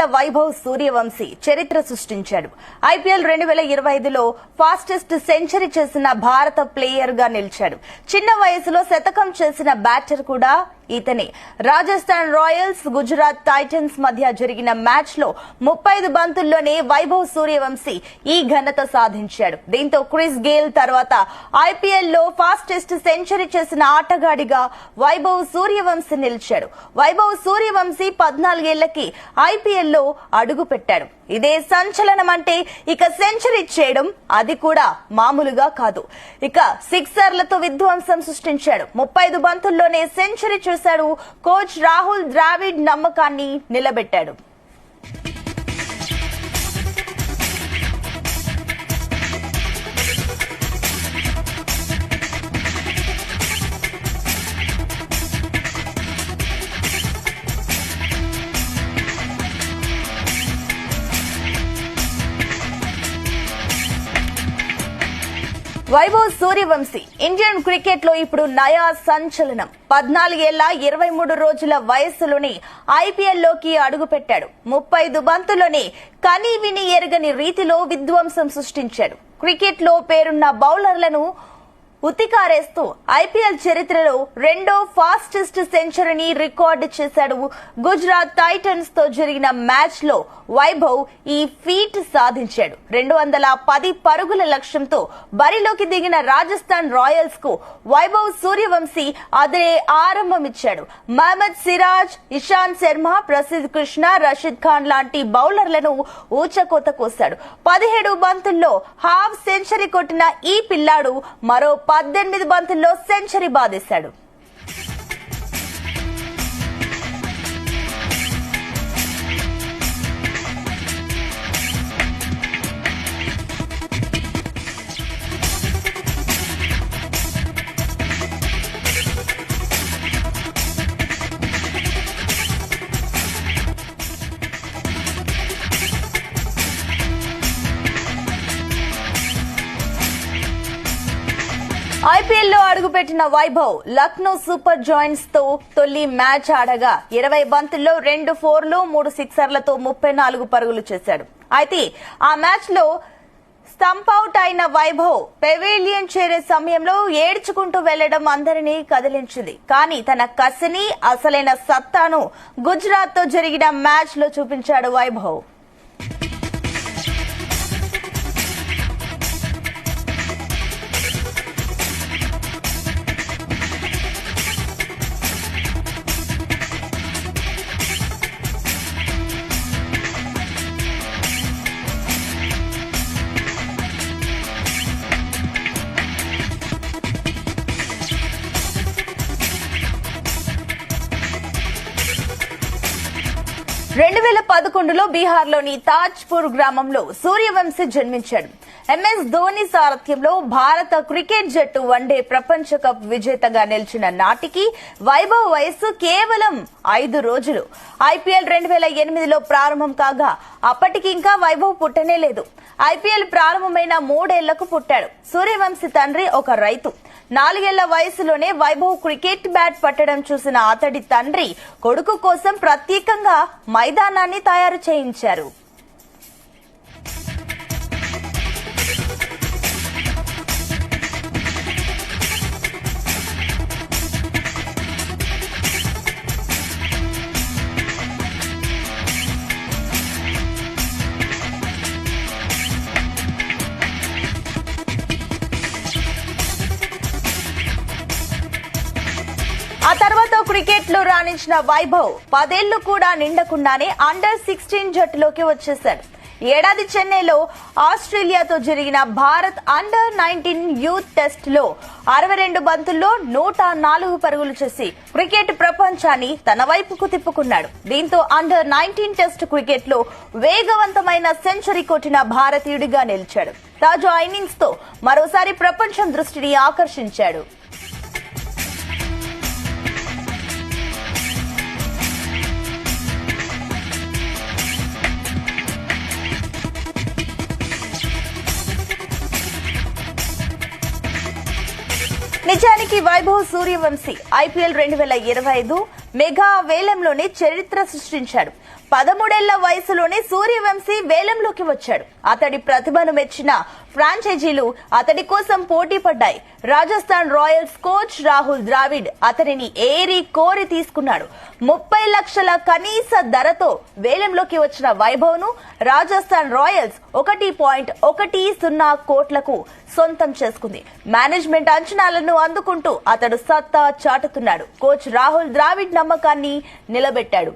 ఏళ్ల వైభవ్ సూర్యవంశీ చరిత్ర సృష్టించాడు. ఐపీఎల్ 2025లో ఫాస్టెస్ట్ సెంచరీ చేసిన భారత ప్లేయర్ గా నిలిచాడు. చిన్న వయసులో శతకం చేసిన బ్యాటర్ కూడా ఇతనే. రాజస్థాన్ రాయల్స్, గుజరాత్ టైటన్స్ మధ్య జరిగిన మ్యాచ్ లో 35 బంతుల్లోనే వైభవ్ సూర్యవంశీ ఈ ఘనత సాధించాడు. దీంతో క్రిస్ గేల్ తర్వాత ఐపీఎల్ లో ఫాస్టెస్ట్ సెంచరీ చేసిన ఆటగాడిగా వైభవ్ సూర్యవంశీ నిలిచాడు. వైభవ్ సూర్యవంశీ 14 ఏళ్లకి ఐపీఎల్ లో అడుగు పెట్టాడు. ఇదే సంచలనం అంటే ఇక సెంచరీ చేయడం అది కూడా మామూలుగా కాదు. ఇక సిక్సర్లతో విధ్వంసం సృష్టించాడు. 35 బంతుల్లోనే సెంచరీ చేశాడు. కోచ్ రాహుల్ ద్రావిడ్ నమ్మకాన్ని నిలబెట్టాడు. వైభవ్ సూర్యవంశీ ఇండియన్ క్రికెట్ లో ఇప్పుడు నయా సంచలనం. 14 ఏళ్ల 23 రోజుల వయసులోనే ఐపీఎల్ లోకి అడుగుపెట్టాడు. 35 బంతుల్లోనే కనీ విని ఎరగని రీతిలో విధ్వంసం సృష్టించాడు. క్రికెట్ లో పేరున్న బౌలర్లను ఉతికారేస్తూ ఐపీఎల్ చరిత్రలో రెండో ఫాస్టెస్ట్ సెంచరీని రికార్డు చేశాడు. గుజరాత్ టైటన్స్ తో జరిగిన మ్యాచ్ లో వైభవ్ ఈ ఫీట్ సాధించాడు. 210 పరుగుల లక్ష్యంతో బరిలోకి దిగిన రాజస్థాన్ రాయల్స్ కు వైభవ్ సూర్యవంశీ అదే ఆరంభమిచ్చాడు. మహమ్మద్ సిరాజ్, ఇషాంత్ శర్మ, ప్రసిద్ కృష్ణ, రషీద్ ఖాన్ లాంటి బౌలర్లను ఊచకోత కోశాడు. 17 బంతుల్లో హాఫ్ సెంచరీ కొట్టిన ఈ పిల్లాడు మరో 18 బంతుల్లో సెంచరీ బాదేశాడు. ఐపీఎల్ లో అడుగుపెట్టిన వైభవ్ లక్నో సూపర్ జాయింట్స్ తో తొలి మ్యాచ్ ఆడగా 20 బంతుల్లో 2 4లు 3 సిక్సర్లతో 34 పరుగులు చేశాడు. అయితే ఆ మ్యాచ్ లో స్టంప్ అవుట్ అయిన వైభవ్ పెవిలియన్ చేరే సమయంలో ఏడ్చుకుంటూ వెళ్లడం అందరినీ కదిలించింది. కానీ తన కసిని, అసలైన సత్తాను గుజరాత్ తో జరిగిన మ్యాచ్ లో చూపించాడు వైభవ్. లో బీహార్లోని తాజ్పూర్ గ్రామంలో సూర్యవంశీ జన్మించాడు. ఎంఎస్ ధోని సారథ్యంలో భారత క్రికెట్ జట్టు వన్డే ప్రపంచ కప్ విజేతగా నిలిచిన నాటికి వైభవ్ వయస్సు కేవలం 5 రోజులు. ఐపీఎల్ 2008లో ప్రారంభం కాగా అప్పటికి ఇంకా వైభవ్ పుట్టనే లేదు. ఐపీఎల్ ప్రారంభమైన 3 ఏళ్లకు పుట్టాడు. సూర్యవంశీ తండ్రి ఒక రైతు. 4 ఏళ్ల వయసులోనే వైభవ్ క్రికెట్ బ్యాట్ పట్టడం చూసిన అతడి తండ్రి కొడుకు కోసం ప్రత్యేకంగా మైదానాన్ని తయారు చేయించారు. ఆ తర్వాత క్రికెట్ లో రాణించిన వైభవ్ 10 ఏళ్లు కూడా నిండకుండానే అండర్-16 జట్టులోకి వచ్చేశాడు. ఏడాది చెన్నైలో ఆస్ట్రేలియాతో జరిగిన భారత్ అండర్-19 యూత్ టెస్ట్ లో 62 బంతుల్లో 104 పరుగులు చేసి క్రికెట్ ప్రపంచాన్ని తన వైపుకు తిప్పుకున్నాడు. దీంతో అండర్-19 టెస్ట్ క్రికెట్ లో వేగవంతమైన సెంచరీ కొట్టిన భారతీయుడిగా నిలిచాడు. తాజా ఇన్నింగ్స్ తో మరోసారి ప్రపంచం దృష్టిని ఆకర్షించాడు. నిజానికి వైభవ్ సూర్యవంశీ ఐపీఎల్ 2025 మెగా వేలంలోనే చరిత్ర సృష్టించాడు. 13 ఏళ్ల వయసులోనే సూర్యవంశీ వేలంలోకి వచ్చాడు. అతడి ప్రతిభను మెచ్చిన ఫ్రాంచైజీలు అతడి కోసం పోటీ పడ్డాయి. రాజస్థాన్ రాయల్స్ కోచ్ రాహుల్ ద్రావిడ్ అతనిని ఏరి కోరి తీసుకున్నాడు. 30 లక్షల కనీస ధరతో వేలంలోకి వచ్చిన వైభవ్ ను రాజస్థాన్ రాయల్స్ 1.10 కోట్లకు సొంతం చేసుకుంది. మేనేజ్మెంట్ అంచనాలను అందుకుంటూ అతడు సత్తా చాటుతున్నాడు. కోచ్ రాహుల్ ద్రావిడ్ నమ్మకాన్ని నిలబెట్టాడు.